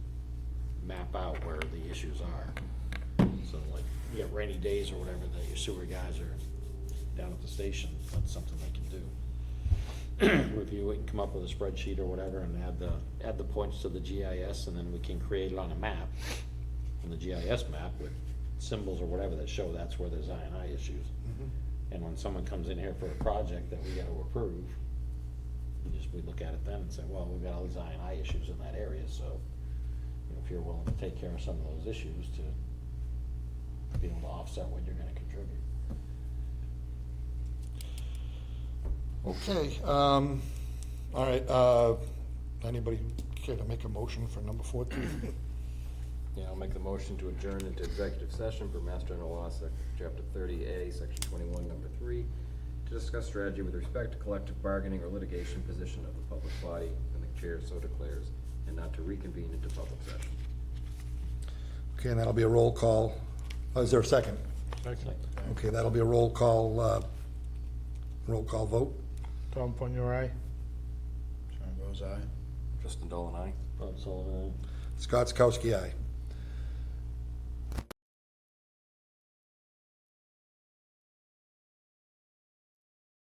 map out where the issues are. So like, you get rainy days or whatever, that your sewer guys are down at the station, that's something they can do. Review it and come up with a spreadsheet or whatever, and add the points to the GIS, and then we can create it on a map, on the GIS map with symbols or whatever that show that's where there's I&I issues. And when someone comes in here for a project that we gotta approve, we look at it then and say, well, we've got all these I&I issues in that area, so, you know, if you're willing to take care of some of those issues to be able to offset what you're gonna contribute. Okay, all right, anybody care to make a motion for number 14? Yeah, I'll make the motion to adjourn into executive session for Mass General Law, Chapter 30A, Section 21, Number 3, to discuss strategy with respect to collective bargaining or litigation position of the public body, and the chair so declares, and not to reconvene into public session. Okay, and that'll be a roll call. Is there a second? Second. Okay, that'll be a roll call vote. Tom Pugno, aye? Sean goes aye. Justin Dolan, aye. Bob Sullivan, Scott Skowski, aye.